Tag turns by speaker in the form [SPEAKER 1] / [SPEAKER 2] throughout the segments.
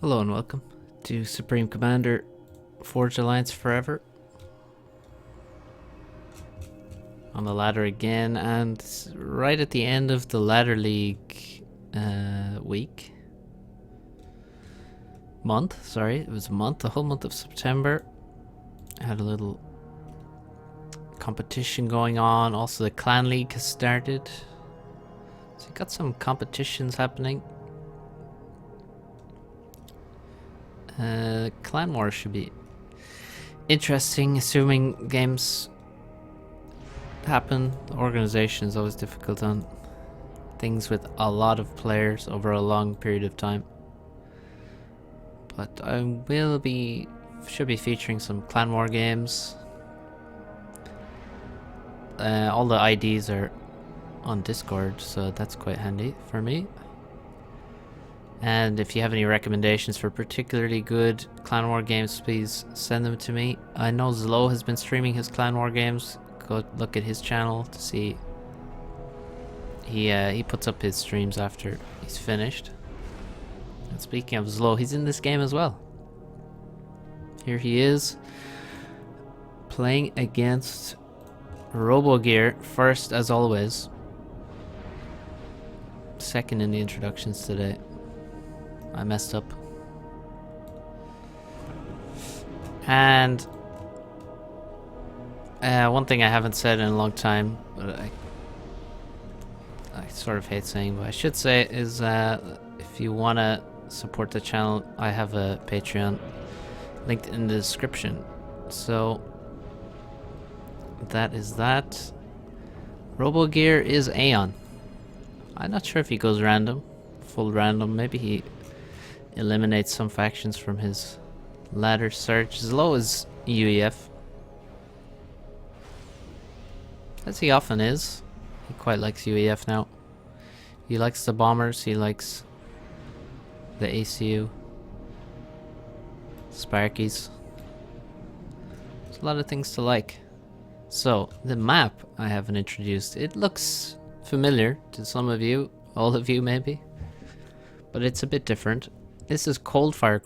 [SPEAKER 1] Hello and welcome to Supreme Commander Forge Alliance Forever. On the ladder again, and right at the end of the ladder league month, sorry, it was a month, the whole month of September. I had a little competition going on. Also the clan league has started, so you got some competitions happening. Clan War should be interesting, assuming games happen. The organization is always difficult on things with a lot of players over a long period of time. But I should be featuring some Clan War games. All the IDs are on Discord, so that's quite handy for me. And if you have any recommendations for particularly good Clan War games, please send them to me. I know Zlo has been streaming his Clan War games. Go look at his channel to see. He puts up his streams after he's finished. And speaking of Zlo, he's in this game as well. Here he is, playing against Robogear, first as always. Second in the introductions today. I messed up. And one thing I haven't said in a long time, but I sort of hate saying, but I should say, is if you want to support the channel, I have a Patreon linked in the description. So that is that. Robogear is Aeon. I'm not sure if he goes random, full random. Maybe he eliminates some factions from his ladder search. Zlo is UEF, as he often is. He quite likes UEF now. He likes the bombers, he likes the ACU, Sparkies. There's a lot of things to like. So, the map I haven't introduced. It looks familiar to some of you, all of you maybe, but it's a bit different. This is Coldfire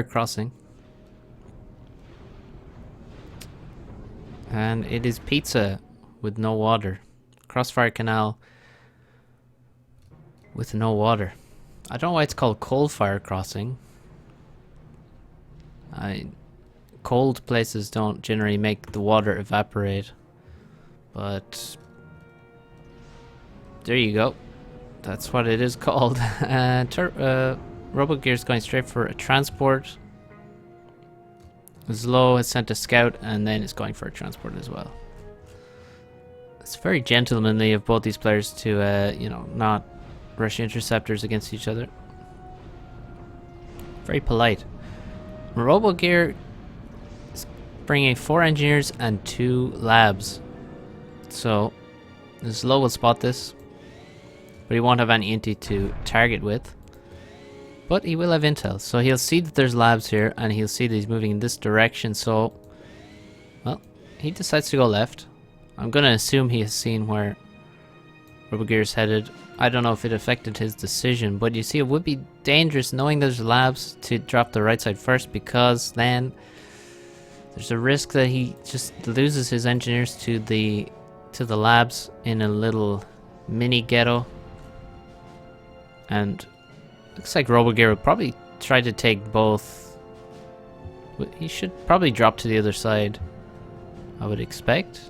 [SPEAKER 1] Crossing. And it is pizza with no water. Crossfire Canal with no water. I don't know why it's called Coldfire Crossing. Cold places don't generally make the water evaporate. But there you go. That's what it is called. Robogear is going straight for a transport. Zlo has sent a scout, and then it's going for a transport as well. It's very gentlemanly of both these players to, not rush interceptors against each other. Very polite. Robogear is bringing 4 engineers and 2 labs. So, Zlo will spot this, but he won't have any inti to target with. But he will have intel, so he'll see that there's labs here, and he'll see that he's moving in this direction, so... Well, he decides to go left. I'm gonna assume he has seen where Robogear's headed. I don't know if it affected his decision, but you see, it would be dangerous knowing there's labs to drop the right side first, because then there's a risk that he just loses his engineers to the labs in a little mini ghetto. And looks like Robogear will probably try to take both. He should probably drop to the other side, I would expect.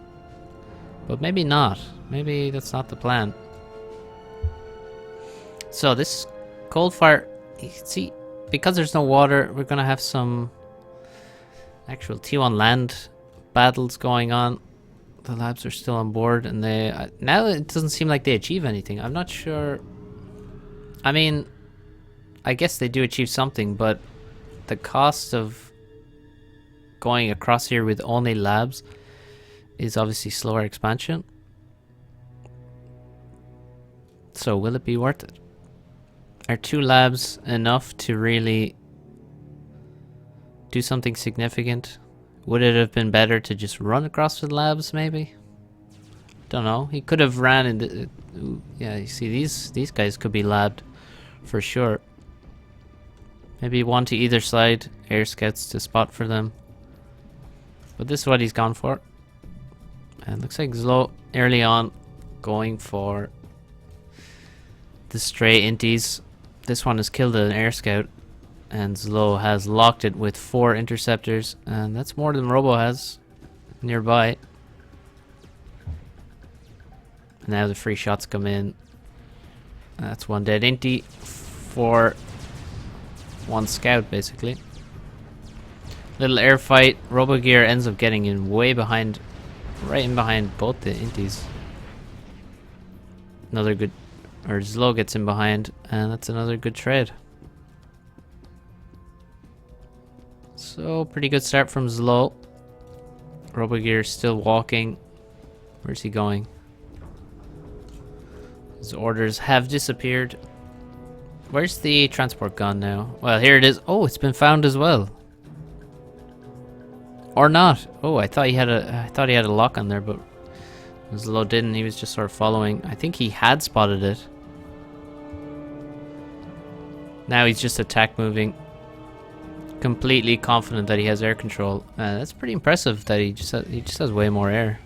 [SPEAKER 1] But maybe not. Maybe that's not the plan. So this Coldfire, see, because there's no water, we're gonna have some actual T1 land battles going on. The labs are still on board, and they now it doesn't seem like they achieve anything. I'm not sure. I mean, I guess they do achieve something, but the cost of going across here with only labs is obviously slower expansion. So will it be worth it? Are 2 labs enough to really do something significant? Would it have been better to just run across with labs, maybe? Don't know. He could have ran into... yeah, you see, these guys could be labbed for sure. Maybe one to either side, air scouts to spot for them. But this is what he's gone for. And looks like Zlo early on going for the stray inties. This one has killed an air scout, and Zlo has locked it with 4 interceptors, and that's more than Robo has nearby. Now the free shots come in. That's 1 dead intie for 1 scout, basically. Little air fight. Robogear ends up getting in way behind, right in behind both the inties. Another good, or Zlo gets in behind, and that's another good trade. So pretty good start from Zlo. Robogear still walking. Where's he going? His orders have disappeared. Where's the transport gone now? Well, here it is. Oh, it's been found as well. Or not. Oh, I thought he had a lock on there, but Zlo didn't. He was just sort of following. I think he had spotted it. Now he's just attack moving. Completely confident that he has air control. That's pretty impressive that he just has way more air.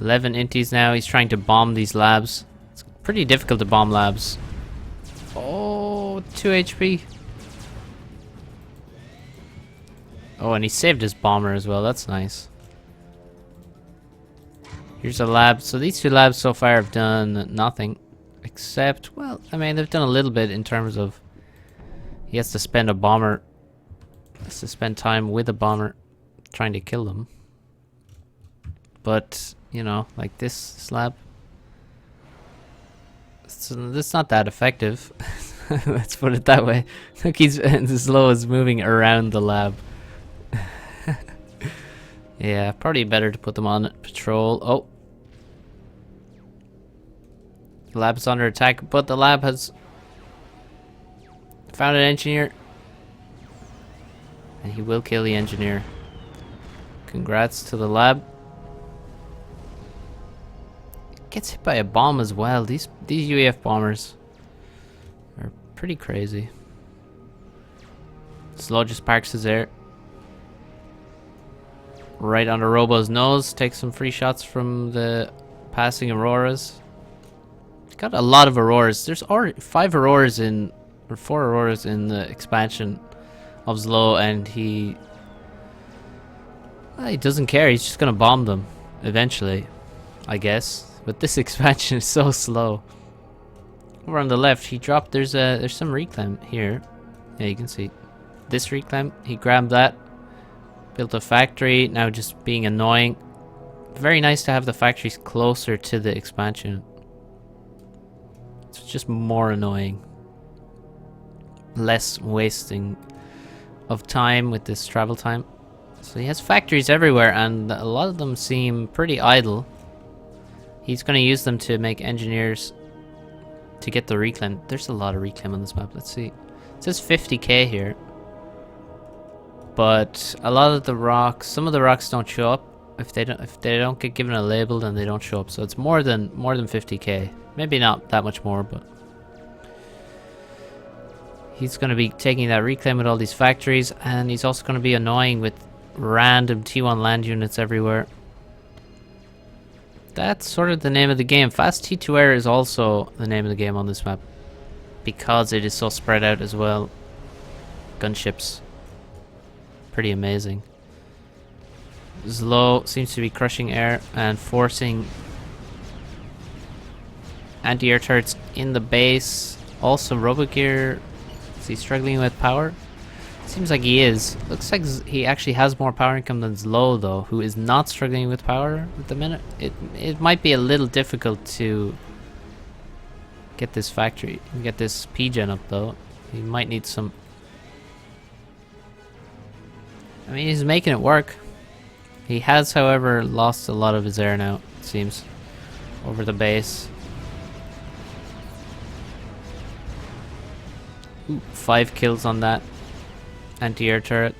[SPEAKER 1] 11 inties now. He's trying to bomb these labs. It's pretty difficult to bomb labs. Oh, 2 HP. Oh, and he saved his bomber as well. That's nice. Here's a lab. So these 2 labs so far have done nothing. Except, well, I mean, they've done a little bit in terms of he has to spend a bomber. Has to spend time with a bomber trying to kill them. But, you know, like this lab. It's not that effective. Let's put it that way. Look, Zlo is moving around the lab. Yeah, probably better to put them on patrol. Oh. The lab is under attack, but the lab has found an engineer. And he will kill the engineer. Congrats to the lab. Gets hit by a bomb as well. These UAF bombers are pretty crazy. Zlo just parks his air right under Robo's nose. Takes some free shots from the passing Auroras. He's got a lot of Auroras. There's already 5 Auroras in, or 4 Auroras in the expansion of Zlo, and he doesn't care. He's just gonna bomb them eventually, I guess. But this expansion is so slow. Over on the left, he dropped. There's some reclaim here. Yeah, you can see this reclaim. He grabbed that, built a factory. Now just being annoying. Very nice to have the factories closer to the expansion. It's just more annoying. Less wasting of time with this travel time. So he has factories everywhere, and a lot of them seem pretty idle. He's going to use them to make engineers to get the reclaim. There's a lot of reclaim on this map. Let's see. It says 50k here. But a lot of the rocks, some of the rocks don't show up. If they don't get given a label, then they don't show up. So it's more than 50k. Maybe not that much more, but he's going to be taking that reclaim with all these factories, and he's also going to be annoying with random T1 land units everywhere. That's sort of the name of the game. Fast T2 Air is also the name of the game on this map, because it is so spread out as well. Gunships. Pretty amazing. Zlo seems to be crushing air and forcing anti-air turrets in the base. Also, Robogear, is he struggling with power? Seems like he is. Looks like he actually has more power income than Zlo, though, who is not struggling with power at the minute. It might be a little difficult to get this factory, get this P-gen up, though. He might need some. I mean, he's making it work. He has, however, lost a lot of his air now, it seems, over the base. Ooh, 5 kills on that anti-air turret.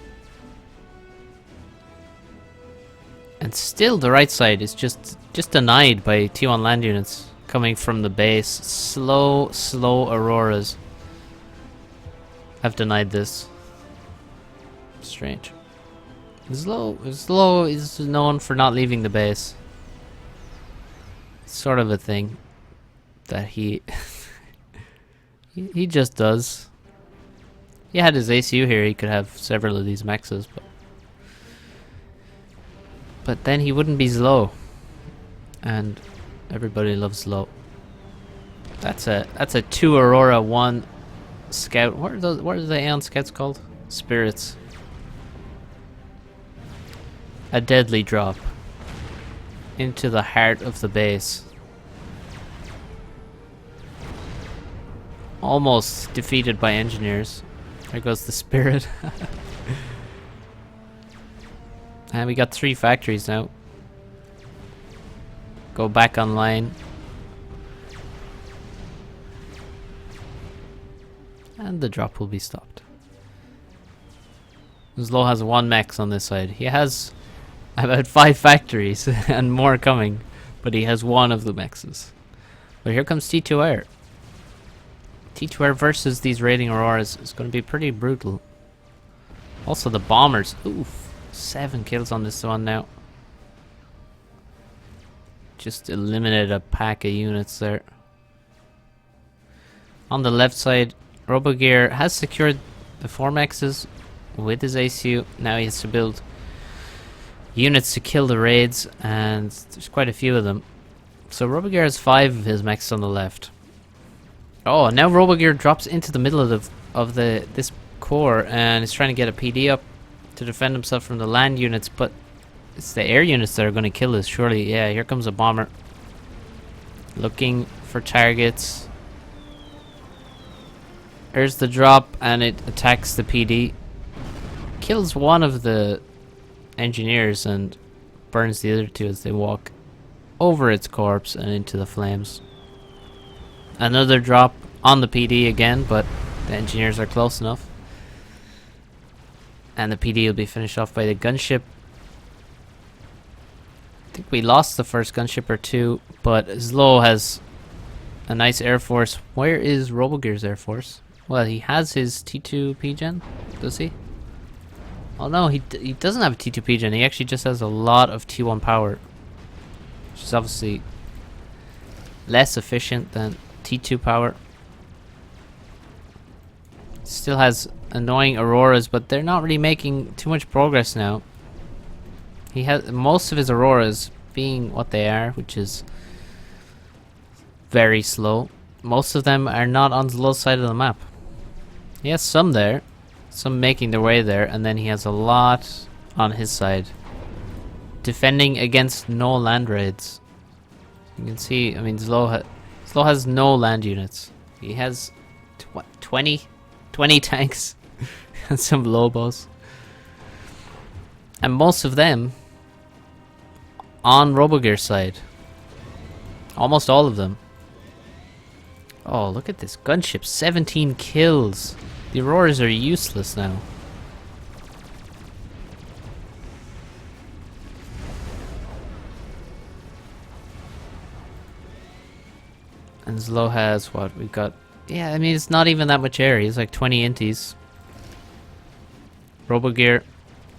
[SPEAKER 1] And still the right side is just denied by T1 land units coming from the base. Slow Auroras. have denied this. Strange. Zlo is known for not leaving the base. It's sort of a thing that he he just does. He had his ACU here, he could have several of these mexes, but then he wouldn't be Zlo. And everybody loves Zlo. That's a 2 Aurora 1 Scout. What are the Aeon Scouts called? Spirits. A deadly drop into the heart of the base. Almost defeated by engineers. There goes the spirit. And we got 3 factories now. Go back online. And the drop will be stopped. Zlo has 1 mex on this side. He has about 5 factories and more coming, but he has 1 of the mexes. But here comes T2R. T2R versus these raiding Auroras is going to be pretty brutal. Also the bombers. Oof. 7 kills on this one now. Just eliminated a pack of units there. On the left side, Robogear has secured the 4 mexes with his ACU. Now he has to build units to kill the raids, and there's quite a few of them. So Robogear has 5 of his mechs on the left. Oh, now Robogear drops into the middle of this core and is trying to get a PD up to defend himself from the land units, but it's the air units that are going to kill us, surely. Yeah, here comes a bomber. Looking for targets. There's the drop, and it attacks the PD. Kills 1 of the engineers and burns the other 2 as they walk over its corpse and into the flames. Another drop on the PD again, but the engineers are close enough. And the PD will be finished off by the gunship. I think we lost the first gunship or 2, but Zlo has a nice air force. Where is Robogear's air force? Well, he has his T2 P-Gen, does he? Oh no, he doesn't have a T2 P-Gen. He actually just has a lot of T1 power, which is obviously less efficient than T2 power. Still has annoying Auroras, but they're not really making too much progress now. He has most of his Auroras being what they are, which is very slow. Most of them are not on the low side of the map. He has some there, some making their way there, and then he has a lot on his side, defending against no land raids. You can see, I mean, Zlo has no land units. He has 20 tanks and some Lobos, and most of them on Robogear's side. Almost all of them. Oh, look at this gunship, 17 kills. The Auroras are useless now. And Zlo has what? We've got... Yeah, I mean, it's not even that much air. He's like 20 inties. Robogear,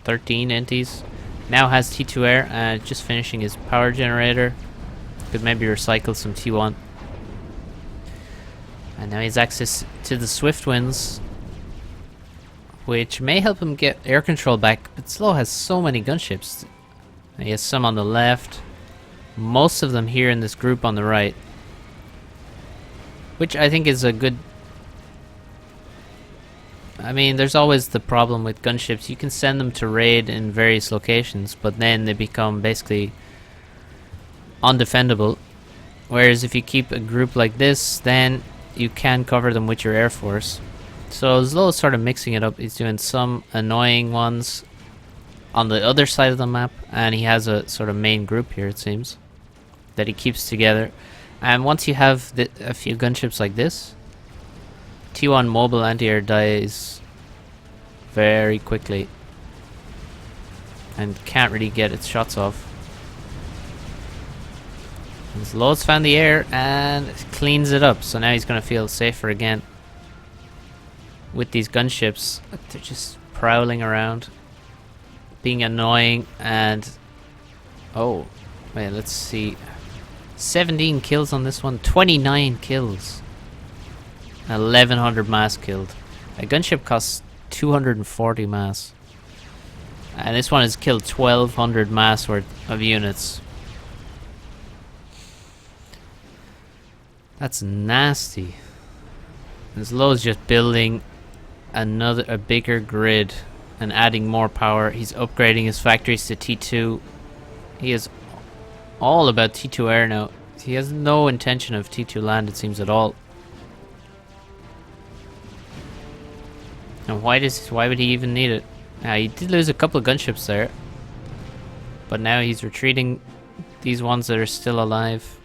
[SPEAKER 1] 13 inties. Now has T2 air and just finishing his power generator. Could maybe recycle some T1. And now he has access to the Swift Winds, which may help him get air control back. But Zlo has so many gunships. He has some on the left. Most of them here in this group on the right. Which I think is a good... I mean, there's always the problem with gunships. You can send them to raid in various locations, but then they become basically undefendable. Whereas if you keep a group like this, then you can cover them with your air force. So Zlo is sort of mixing it up. He's doing some annoying ones on the other side of the map, and he has a sort of main group here, it seems, that he keeps together. And once you have a few gunships like this, T1 mobile anti-air dies very quickly and can't really get its shots off. And Zlo's found the air and cleans it up, so now he's going to feel safer again. with these gunships. They're just prowling around, being annoying, and oh, wait, let's see. 17 kills on this one, 29 kills. 1100 mass killed. A gunship costs 240 mass. And this one has killed 1200 mass worth of units. That's nasty. And Zlo's just building a bigger grid and adding more power. He's upgrading his factories to T2. He is all about T2 air now. He has no intention of T2 land, it seems, at all. And why would he even need it? He did lose a couple of gunships there, but now he's retreating these ones that are still alive.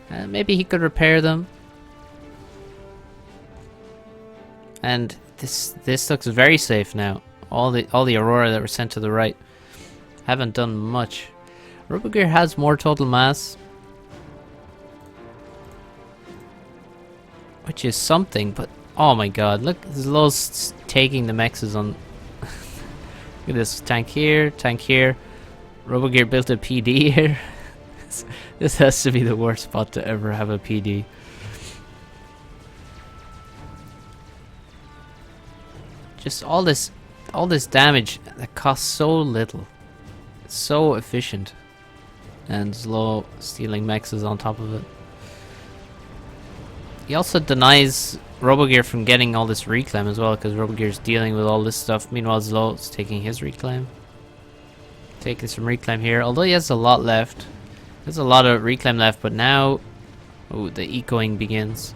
[SPEAKER 1] Maybe he could repair them. And this looks very safe now. All the Aurora that were sent to the right haven't done much. Robogear has more total mass, which is something, but oh my god, look, Zlo's taking the mexes on. Look at this tank here, tank here. Robogear built a PD here. This has to be the worst spot to ever have a PD. Just all this damage that costs so little. It's so efficient. And Zlo stealing mexes on top of it. He also denies Robogear from getting all this reclaim as well, because Robogear's dealing with all this stuff. Meanwhile, Zlo's taking his reclaim. Taking some reclaim here, although he has a lot left. There's a lot of reclaim left, but now the ecoing begins.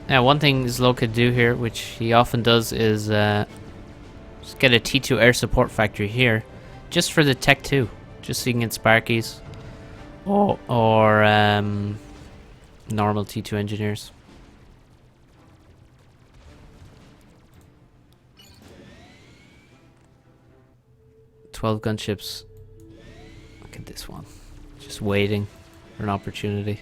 [SPEAKER 1] Now, one thing Zlo could do here, which he often does, is just get a T2 air support factory here, just for the Tech 2, just so you can get Sparkies or normal T2 engineers. "12 gunships." Look at this one, just waiting for an opportunity.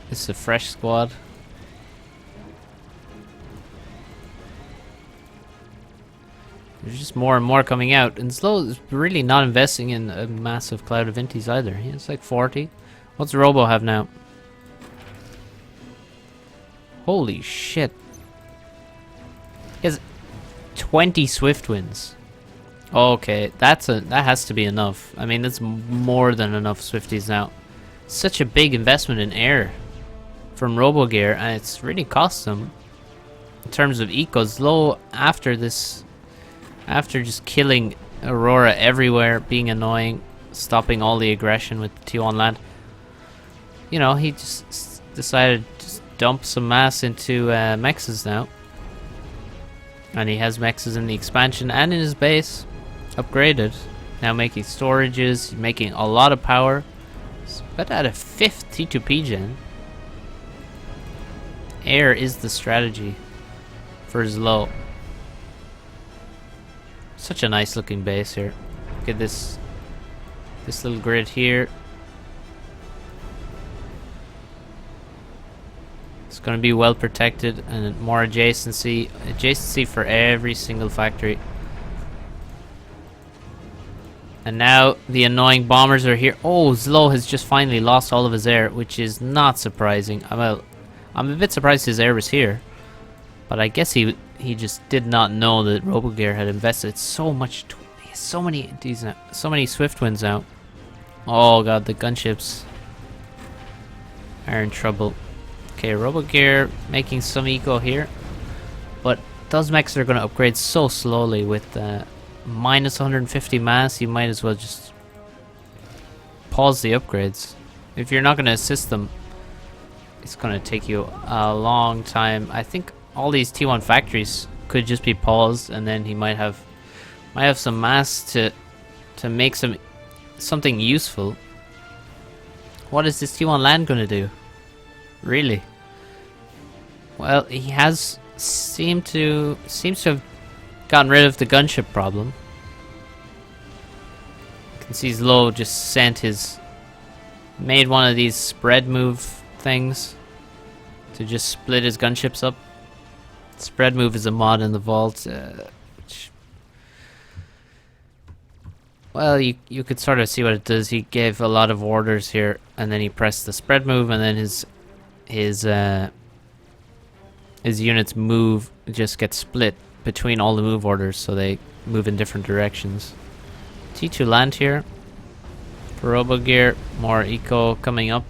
[SPEAKER 1] This is a fresh squad. There's just more and more coming out, and Zlo is really not investing in a massive cloud of inties either. He has like 40. What's Robo have now? Holy shit. He has 20 swift wins. Okay, that has to be enough. I mean, that's more than enough Swifties now. Such a big investment in air from Robogear, and it's really cost them in terms of ecos. Zlo, after this, after just killing Aurora everywhere, being annoying, stopping all the aggression with the T1 land, you know, he just decided to just dump some mass into mexes now. And he has mexes in the expansion and in his base, upgraded. Now making storages, making a lot of power. He's about to add a 5th T2P gen. Air is the strategy for Zlo. Such a nice looking base here. Look at this little grid here. It's going to be well protected, and more adjacency for every single factory. And now the annoying bombers are here. Oh, Zlo has just finally lost all of his air, which is not surprising. Well, I'm a bit surprised his air was here, but I guess he just did not know that Robogear had invested so much. He has so many swift wins out. Oh god, the gunships are in trouble. Okay, Robogear making some eco here, but those mechs are going to upgrade so slowly with minus 150 mass. You might as well just pause the upgrades. If you're not going to assist them, it's going to take you a long time. I think all these T1 factories could just be paused, and then he might have some mass to make something useful. What is this T1 land going to do? Really? Well, he seems to have gotten rid of the gunship problem. You can see Zlo just sent his Made one of these spread move things to just split his gunships up. Spread move is a mod in the vault. Which, well, you could sort of see what it does. He gave a lot of orders here, and then he pressed the spread move, and then his units move just get split between all the move orders, so they move in different directions. T2 land here for Robogear. More eco coming up.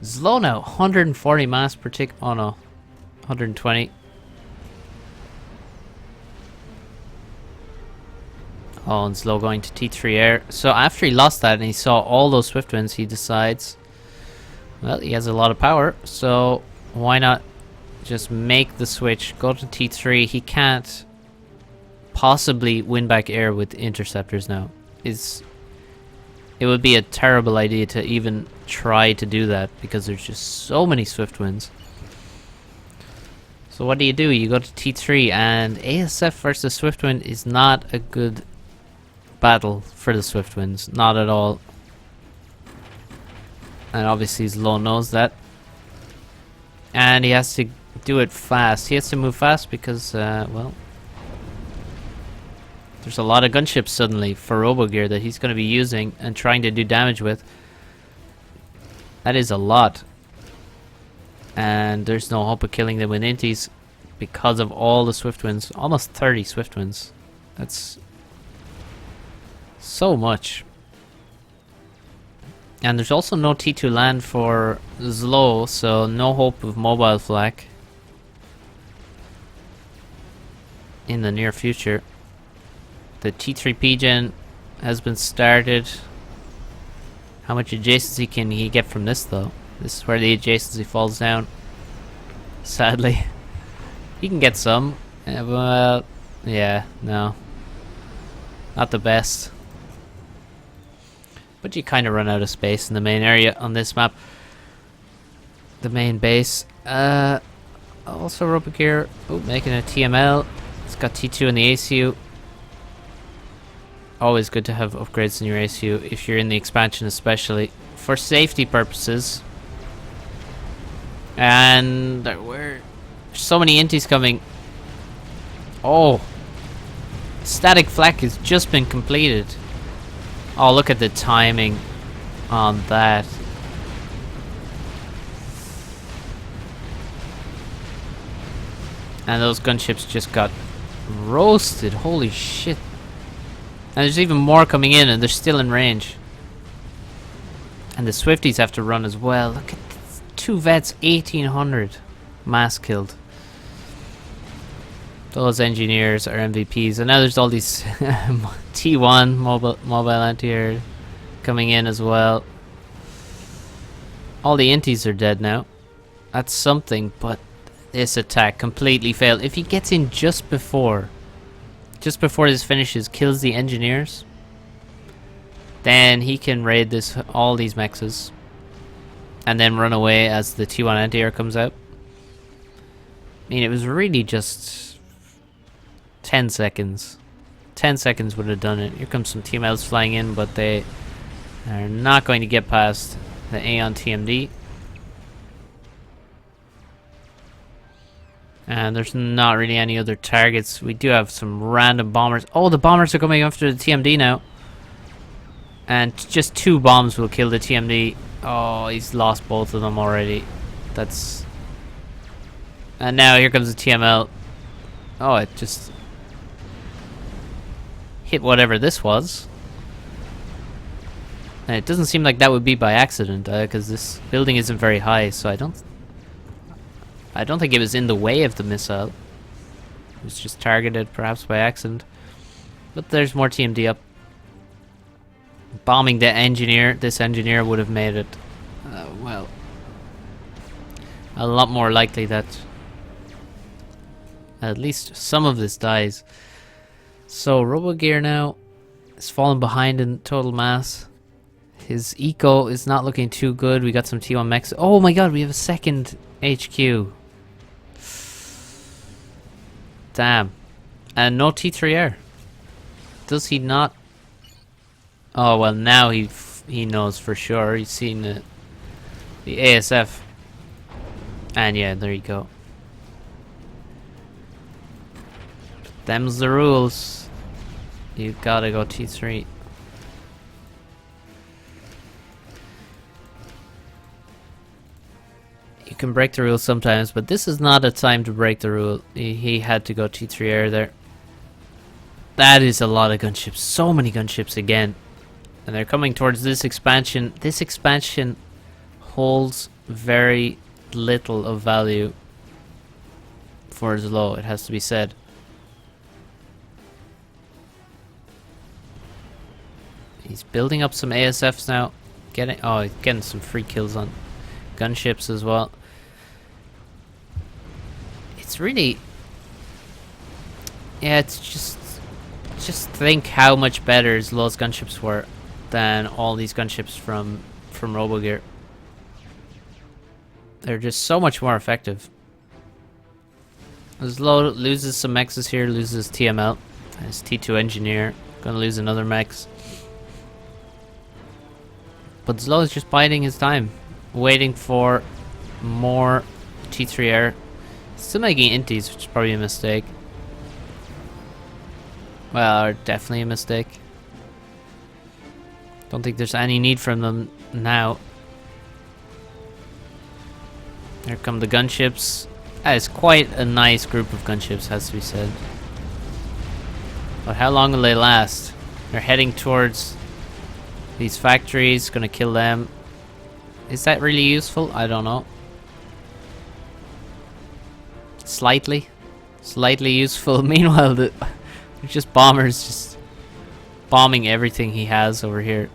[SPEAKER 1] Slow now, 140 mass per tick. Oh no, 120. Oh, and slow going to T3 air. So after he lost that and he saw all those swift winds, he decides, well, he has a lot of power, so why not just make the switch, go to T3. He can't possibly win back air with interceptors now. It would be a terrible idea to even try to do that because there's just so many swift winds. So what do? You go to T3, and ASF versus Swiftwind is not a good battle for the Swiftwinds, not at all. And obviously Zlo knows that. And he has to do it fast. He has to move fast because, well, there's a lot of gunships suddenly for Robogear that he's going to be using and trying to do damage with. That is a lot. And there's no hope of killing them with inties because of all the Swiftwinds. Almost 30 Swiftwinds. That's so much. And there's also no T2 land for Zlo, so no hope of mobile flak in the near future. The T3 gen has been started. How much adjacency can he get from this though? This is where the adjacency falls down. Sadly. He can get some. Well, yeah, no. Not the best. But you kind of run out of space in the main area on this map. The main base. Also Robogear. Oh, making a TML. It's got T2 in the ACU. Always good to have upgrades in your ACU if you're in the expansion, especially for safety purposes. And there's so many inties coming. Oh, static flak has just been completed. Oh, look at the timing on that. And those gunships just got roasted. Holy shit. And there's even more coming in, and they're still in range. And the Swifties have to run as well. Look at this. 2 vets, 1800 mass killed. Those engineers are MVPs. And now there's all these T1 mobile anti-air coming in as well. All the inties are dead now. That's something, but this attack completely failed. If he gets in just before this finishes, kills the engineers, then he can raid all these mexes and then run away as the T1 anti-air comes out. I mean, it was really just 10 seconds. 10 seconds would have done it. Here comes some TMLs flying in, but they are not going to get past the Aeon TMD. And there's not really any other targets. We do have some random bombers. Oh, the bombers are coming after the TMD now. And just 2 bombs will kill the TMD. Oh, he's lost both of them already. That's... And now here comes the TML. Oh, it just hit whatever this was. And it doesn't seem like that would be by accident, because this building isn't very high, so I don't think it was in the way of the missile. It was just targeted, perhaps by accident. But there's more TMD up. Bombing the engineer. This engineer would have made it, well, a lot more likely that at least some of this dies. So Robogear now is falling behind in total mass. His eco is not looking too good. We got some T1 mechs. Oh my god, we have a second HQ. Damn. And no T3 air. Does he not? Oh well, now he knows for sure. He's seen The ASF. And yeah, there you go. Them's the rules. You gotta go T3. You can break the rule sometimes, but this is not a time to break the rule. He had to go T3 air there. That is a lot of gunships. So many gunships again. And they're coming towards this expansion. This expansion holds very little of value for Zlo, it has to be said. He's building up some ASFs now. Getting some free kills on gunships as well. It's really... Yeah, it's just think how much better Zlo's gunships were than all these gunships from Robogear. They're just so much more effective. Zlo loses some mexes here, loses TML. His T2 engineer gonna lose another mex. But Zlo is just biding his time, waiting for more T3 air. Still making inties, which is probably a mistake. Well, definitely a mistake. Don't think there's any need from them now. Here come the gunships. That is quite a nice group of gunships, has to be said. But how long will they last? They're heading towards these factories, gonna kill them. Is that really useful? I don't know. Slightly useful. Meanwhile, they're just bombers just bombing everything he has over here.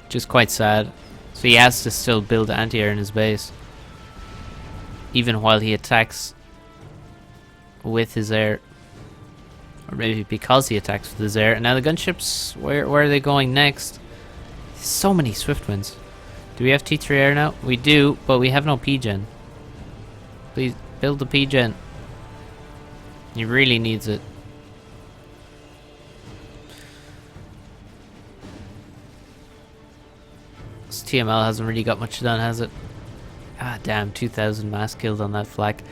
[SPEAKER 1] Just quite sad. So he has to still build anti-air in his base, even while he attacks with his air. Or maybe because he attacks with his air. And now the gunships, where are they going next? So many Swiftwinds. Do we have T3 air now? We do, but we have no P-gen. Please, build the P-gen. He really needs it. This TML hasn't really got much done, has it? Ah, damn, 2,000 mass killed on that flak.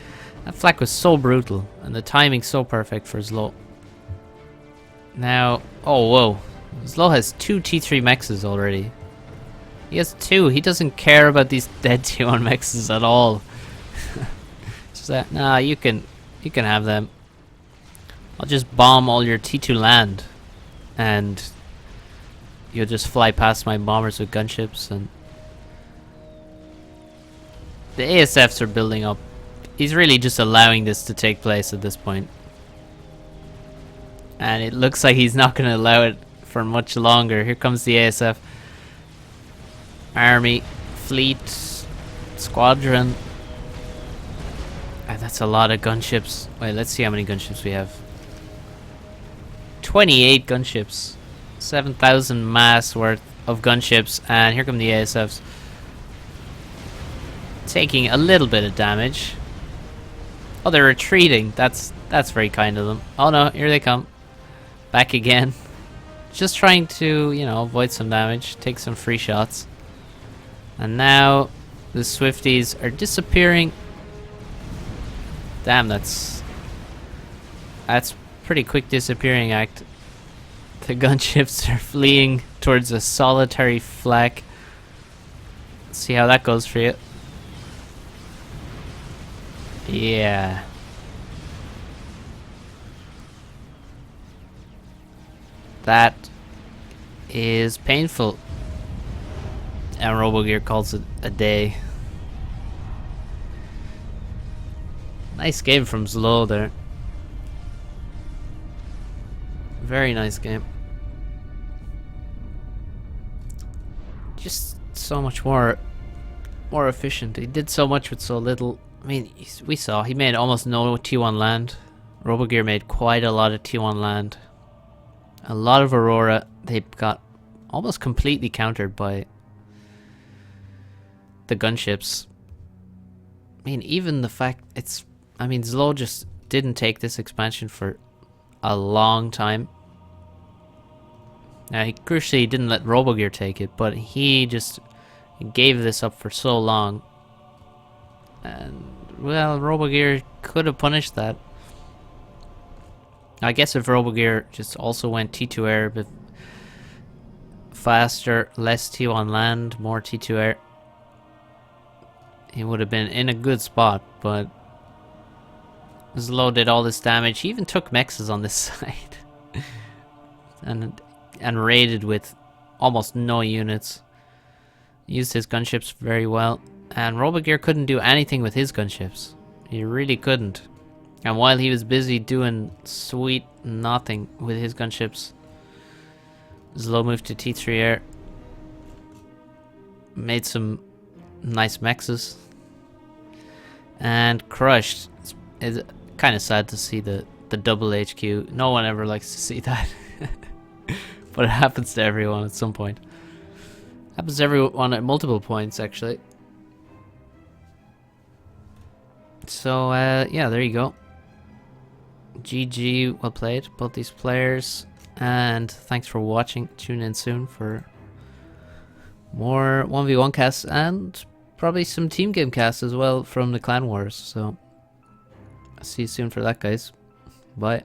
[SPEAKER 1] That flak was so brutal, and the timing so perfect for Zlo. Now, oh whoa, Zlo has 2 T3 mexes already. He has 2. He doesn't care about these dead T1 mexes at all. Just that, nah, you can have them. I'll just bomb all your T2 land, and you'll just fly past my bombers with gunships. And the ASFs are building up. He's really just allowing this to take place at this point. And it looks like he's not going to allow it for much longer. Here comes the ASF. Army, fleet, squadron. That's a lot of gunships. Wait, let's see how many gunships we have. 28 gunships. 7,000 mass worth of gunships. And here come the ASFs. Taking a little bit of damage. Oh, they're retreating. That's very kind of them. Oh no, here they come. Back again. Just trying to, you know, avoid some damage. Take some free shots. And now the Swifties are disappearing. Damn, that's pretty quick disappearing act. The gunships are fleeing towards a solitary flak. Let's see how that goes for you. Yeah. That is painful. And Robogear calls it a day. Nice game from Zlo there. Very nice game. Just so much more efficient. He did so much with so little. I mean, we saw he made almost no T1 land. Robogear made quite a lot of T1 land. A lot of Aurora. They got almost completely countered by the gunships. I mean, even the fact Zlo just didn't take this expansion for a long time. Now, he crucially didn't let Robogear take it, but he just, He gave this up for so long. And, well, Robogear could have punished that. I guess if Robogear just also went T2 air, but faster, less T on land, more T2 air, he would have been in a good spot, but Zlo did all this damage. He even took mexes on this side. and raided with almost no units. Used his gunships very well. And Robogear couldn't do anything with his gunships. He really couldn't. And while he was busy doing sweet nothing with his gunships, Zlo moved to T3 air. Made some nice mexes. And crushed. It's kind of sad to see the double HQ. No one ever likes to see that. But it happens to everyone at some point. Happens to everyone at multiple points, actually. So, yeah, there you go. GG, well played, both these players. And thanks for watching. Tune in soon for more 1v1 casts and probably some team game casts as well from the Clan Wars. So, I'll see you soon for that, guys. Bye.